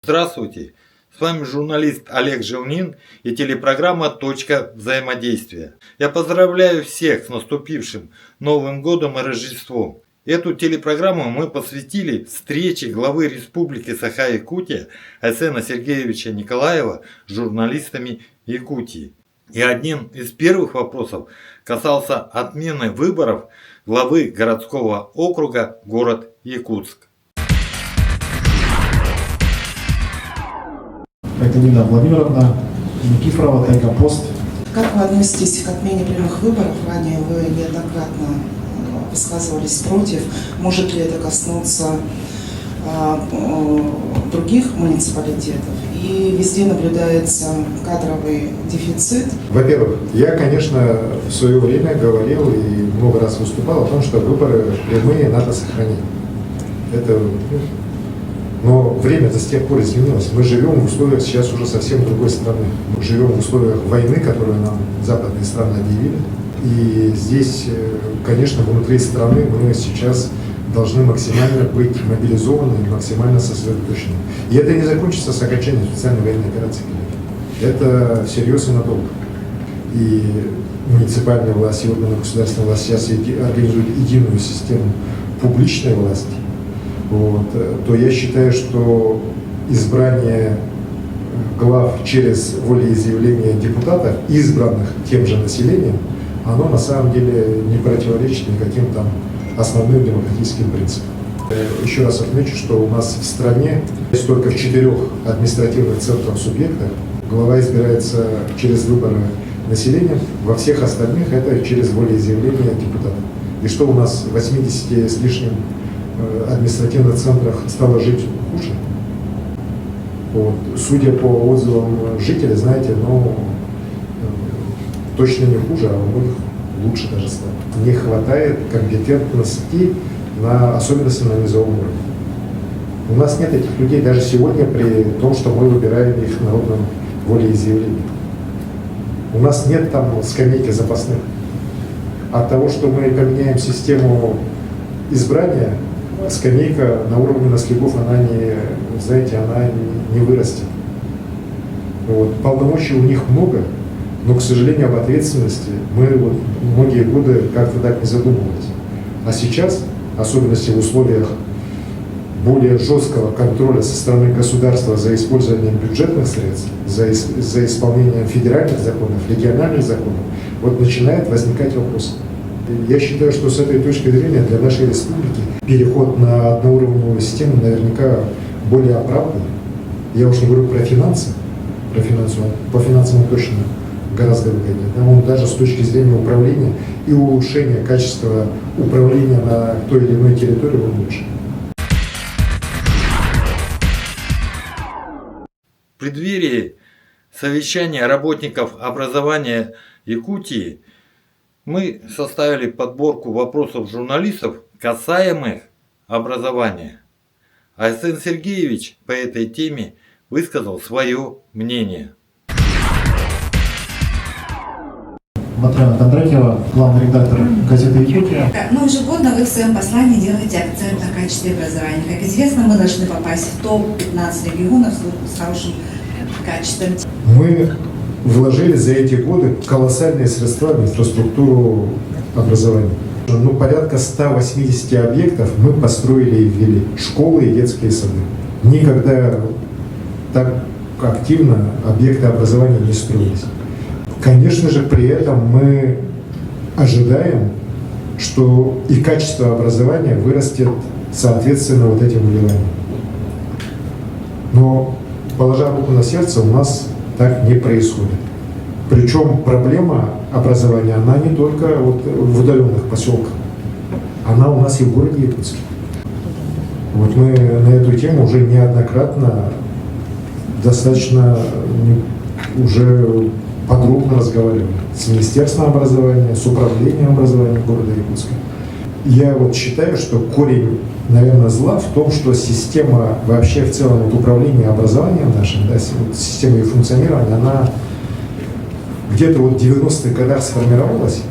Здравствуйте, с вами журналист Олег Желнин и телепрограмма «Точка взаимодействия». Я поздравляю всех с наступившим Новым годом и Рождеством. Эту телепрограмму мы посвятили встрече главы Республики Саха-Якутия Айсена Сергеевича Николаева с журналистами Якутии. И одним из первых вопросов касался отмены выборов главы городского округа город Якутск. Катерина Владимировна, Никифорова, Тайга-Пост. Как вы относитесь к отмене прямых выборов? Ранее вы неоднократно высказывались против. Может ли это коснуться других муниципалитетов? И везде наблюдается кадровый дефицит. Во-первых, я, конечно, в свое время говорил и много раз выступал о том, что выборы прямые надо сохранить. Но время-то с тех пор изменилось. Мы живем в условиях сейчас уже совсем другой страны. Мы живем в условиях войны, которую нам западные страны объявили. И здесь, конечно, внутри страны мы сейчас должны максимально быть мобилизованы и максимально сосредоточены. И это не закончится с окончанием специальной военной операции. Это всерьез и надолго. И муниципальная власть и органы государственной власти сейчас организуют единую систему публичной власти. То я считаю, что избрание глав через волеизъявление депутатов, избранных тем же населением, оно на самом деле не противоречит никаким там основным демократическим принципам. Еще раз отмечу, что у нас в стране есть только в 4 административных центрах субъектах глава избирается через выборы населением, во всех остальных это через волеизъявление депутатов. И что у нас в 80 с лишним административных центрах стало жить хуже. Судя по отзывам жителей, знаете, точно не хуже, а у многих лучше даже стало. Не хватает компетентности, особенно на низовом уровне. У нас нет этих людей даже сегодня при том, что мы выбираем их народным волеизъявлением. У нас нет там скамейки запасных. От того, что мы поменяем систему избрания, скамейка на уровне наследов, она не вырастет. Полномочий у них много, но, к сожалению, об ответственности мы многие годы как-то так не задумывались. А сейчас, особенно в условиях более жесткого контроля со стороны государства за использованием бюджетных средств, за исполнением федеральных законов, региональных законов, начинает возникать вопрос. Я считаю, что с этой точки зрения для нашей республики переход на одноуровневую систему наверняка более оправдан. Я уж не говорю про финансы, по финансам он точно гораздо выгоднее. Он даже с точки зрения управления и улучшения качества управления на той или иной территории он лучше. В преддверии совещания работников образования Якутии мы составили подборку вопросов журналистов, касаемых образования. Айсен Сергеевич по этой теме высказал свое мнение. Матрена Кондратьева, главный редактор газеты «Якутия». Ежегодно вы в своем послании делаете акцент на качестве образования. Как известно, мы должны попасть в топ-15 регионов с хорошим качеством. Мы вложили за эти годы колоссальные средства в инфраструктуру образования. Порядка 180 объектов мы построили и ввели. Школы и детские сады. Никогда так активно объекты образования не строились. Конечно же, при этом мы ожидаем, что и качество образования вырастет соответственно этим вливаниям. Но, положа руку на сердце, у нас так не происходит. Причем проблема образования, она не только в удаленных поселках, она у нас и в городе Якутске. Мы на эту тему уже неоднократно достаточно уже подробно разговаривали с Министерством образования, с управлением образования города Якутска. Я считаю, что корень, наверное, зла в том, что система вообще в целом управления образованием нашим, система ее функционирования, она где-то в 90-х годах сформировалась,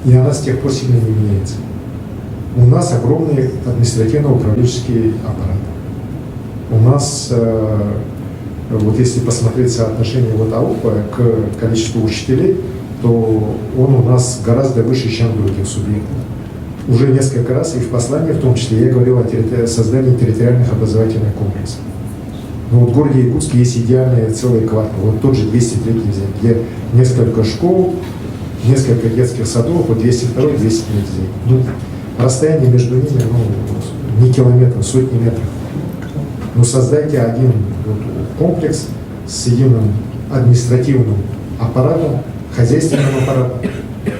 и она с тех пор сильно не меняется. У нас огромный административно-управленческий аппарат. У нас, вот если посмотреть соотношение вот АУПа к количеству учителей, то он у нас гораздо выше, чем в других субъектах. Уже несколько раз и в послании, в том числе, я говорил о создании территориальных образовательных комплексов. Но вот в городе Якутске есть идеальные целые кварталы. Вот тот же 203-й взять, где несколько школ, несколько детских садов, вот 202-й, 203-й взять. Ну, расстояние между ними, не километров, сотни метров. Но создайте один вот комплекс с единым административным аппаратом, хозяйственным аппаратом,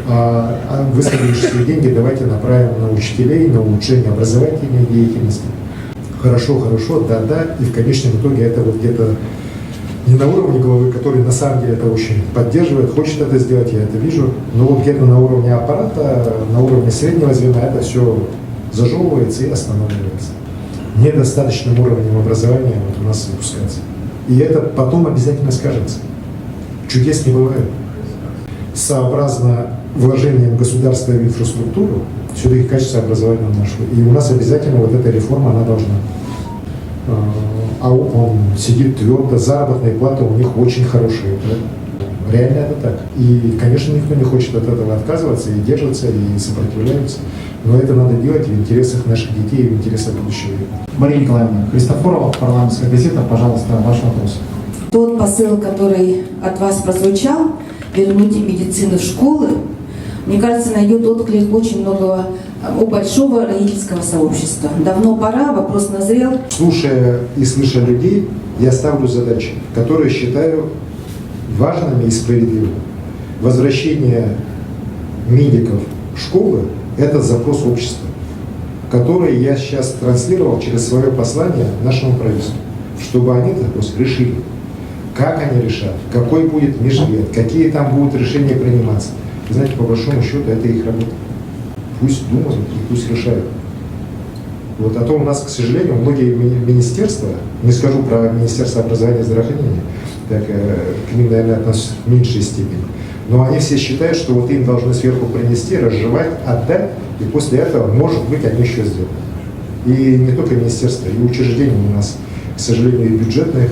а высвободившиеся деньги давайте направим на учителей, на улучшение образовательной деятельности. Хорошо, да, и в конечном итоге это вот где-то не на уровне главы, который на самом деле это очень поддерживает, хочет это сделать, я это вижу, но вот где-то на уровне аппарата, на уровне среднего звена это все зажевывается и останавливается. Недостаточным уровнем образования вот у нас выпускается. И это потом обязательно скажется. Чудес не бывает. Сообразно вложением государства в инфраструктуру, все-таки качество образования нашло. И у нас обязательно вот эта реформа, она должна. А он сидит твердо, заработные платы у них очень хорошие. Да? Реально это так. И, конечно, никто не хочет от этого отказываться, и держится, и сопротивляется. Но это надо делать в интересах наших детей и в интересах будущего века. Мария Николаевна Христофорова, парламентская газета, пожалуйста, ваш вопрос. Тот посыл, который от вас прозвучал, вернуть медицину в школы, мне кажется, найдет отклик очень много у большого родительского сообщества. Давно пора, вопрос назрел. Слушая и слыша людей, я ставлю задачи, которые считаю важными и справедливыми. Возвращение медиков в школы – это запрос общества, который я сейчас транслировал через свое послание нашему правительству, чтобы они этот вопрос решили. Как они решат, какой будет межвет, какие там будут решения приниматься. Вы знаете, по большому счету, это их работа. Пусть думают и пусть решают. Вот, а то у нас, к сожалению, многие министерства, не скажу про Министерство образования и здравоохранения, так, к ним, наверное, относятся в меньшей степени, но они все считают, что вот им должны сверху принести, разжевать, отдать, и после этого, может быть, они еще сделают. И не только министерства, и учреждений у нас, к сожалению, и бюджетных,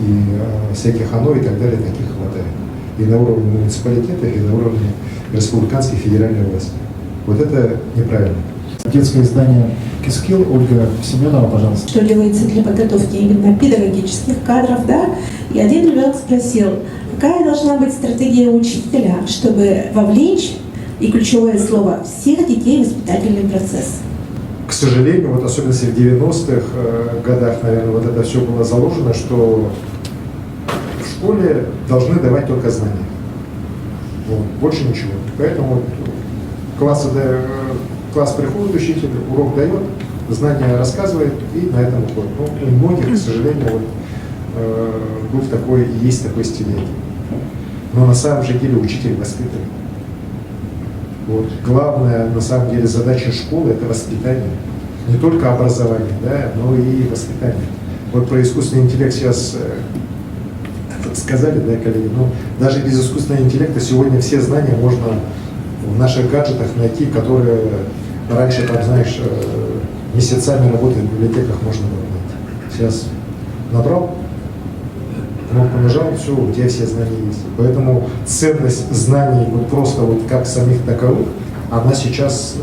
и всяких ОНО и так далее, таких хватает. И на уровне муниципалитета, и на уровне республиканской федеральной власти. Вот это неправильно. Детское издание «Кискилл», Ольга Семенова, пожалуйста. Что делается для подготовки именно педагогических кадров, да? И один ребенок спросил, какая должна быть стратегия учителя, чтобы вовлечь, и ключевое слово, всех детей в воспитательный процесс. К сожалению, вот особенно в 90-х годах, наверное, вот это все было заложено, что в школе должны давать только знания. Вот, больше ничего. Поэтому класс приходит учитель, урок дает, знания рассказывает и на этом уходит. Ну, у многих, к сожалению, вот, был такой, есть такой стиль. Но на самом же деле учитель воспитывает. Вот. Главная, на самом деле, задача школы – это воспитание. Не только образование, да, но и воспитание. Вот про искусственный интеллект сейчас сказали, да, коллеги, но даже без искусственного интеллекта сегодня все знания можно в наших гаджетах найти, которые раньше, там, знаешь, месяцами работы в библиотеках можно было найти. Сейчас набрал, кнопку нажал, все, у тебя все знания есть. Поэтому ценность знаний вот просто вот как самих таковых, она сейчас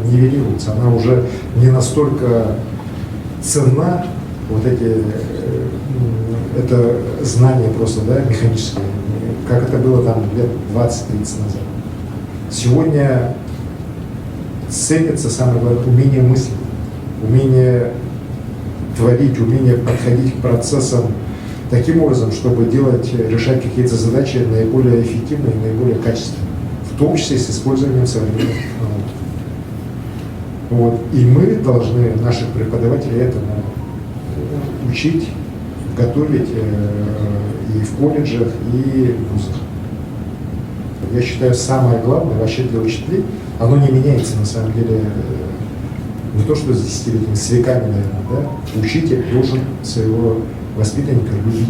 нивелируется. Она уже не настолько ценна, вот эти, это знания просто, да, механические, как это было там лет 20-30 назад. Сегодня ценится самое главное умение мыслить, умение творить, умение подходить к процессам таким образом, чтобы решать какие-то задачи наиболее эффективно и наиболее качественно, в том числе с использованием современных технологий. Вот. И мы должны наших преподавателей этому учить, готовить и в колледжах, и в вузах. Я считаю, самое главное вообще для учителей, оно не меняется на самом деле, не то что с десятилетиями, с веками, наверное, да? Учитель должен своего воспитанника любить.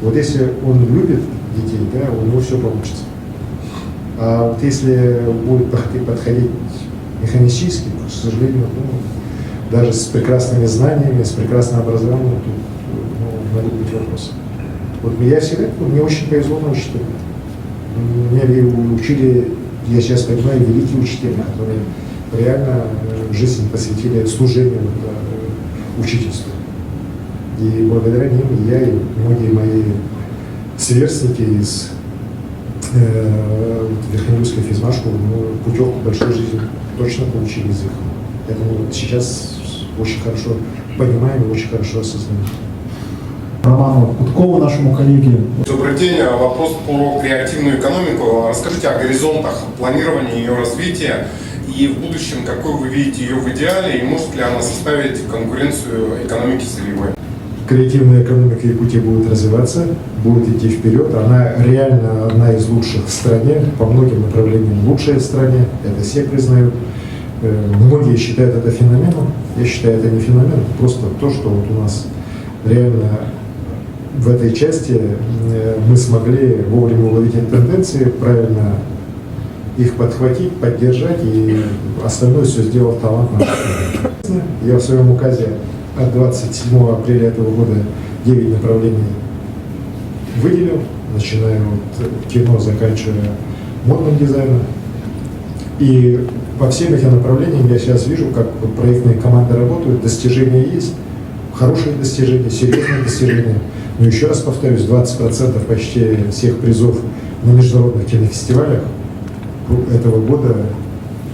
Вот если он любит детей, да, у него все получится. А вот если будет подходить механически, к сожалению, даже с прекрасными знаниями, с прекрасным образованием, тут могут быть вопросы. Вот я всегда, мне очень повезло на учителя. Меня учили, я сейчас понимаю, великие учителя, которые реально жизнь посвятили служению учительству. И благодаря ним я и многие мои сверстники из Верхнеуральской физмат-школы путевку большой жизни точно получили из их. Поэтому сейчас очень хорошо понимаем и очень хорошо осознаем. Роману Куткову, нашему коллеге. Добрый день. Вопрос про креативную экономику. Расскажите о горизонтах планирования ее развития и в будущем, какой вы видите ее в идеале и может ли она составить конкуренцию экономике сырьевой? Креативная экономика Якутии будет развиваться, будет идти вперед. Она реально одна из лучших в стране, по многим направлениям лучшая в стране, это все признают. Многие считают это феноменом, я считаю это не феномен, просто то, что вот у нас реально в этой части мы смогли вовремя уловить эти тенденции, правильно их подхватить, поддержать, и остальное все сделал талант наших. Я в своем указе от 27 апреля этого года 9 направлений выделил, начиная от кино, заканчивая модным дизайном. И по всем этим направлениям я сейчас вижу, как проектные команды работают, достижения есть, хорошие достижения, серьезные достижения. Но еще раз повторюсь, 20% почти всех призов на международных кинофестивалях этого года,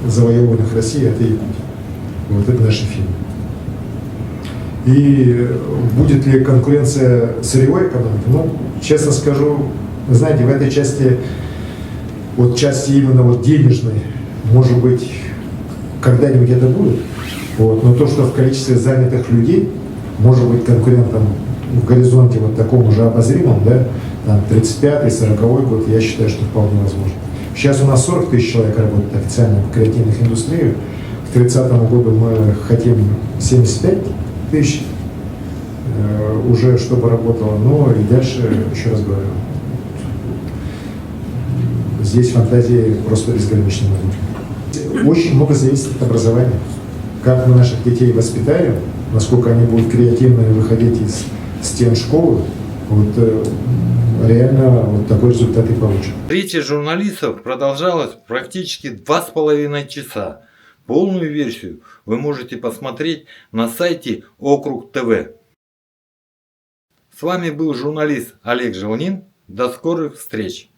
завоеванных Россией, это Якутия. Вот это наши фильмы. И будет ли конкуренция сырьевой экономики? Ну, честно скажу, вы знаете, в этой части, вот части именно вот денежной, может быть, когда-нибудь это будет. Вот. Но то, что в количестве занятых людей может быть конкурентом в горизонте вот таком уже обозримом, да, там 35-й, 40-й год, я считаю, что вполне возможно. Сейчас у нас 40 тысяч человек работает официально в креативных индустриях. К 30 году мы хотим 75 тысяч уже, чтобы работало. Но и дальше, еще раз говорю, здесь фантазии просто безграничны. Очень много зависит от образования. Как мы наших детей воспитаем, насколько они будут креативно выходить из стен школы, вот реально вот такой результат и получим. Встреча журналистов продолжалась практически 2,5 часа. Полную версию вы можете посмотреть на сайте Округ ТВ. С вами был журналист Олег Желнин. До скорых встреч!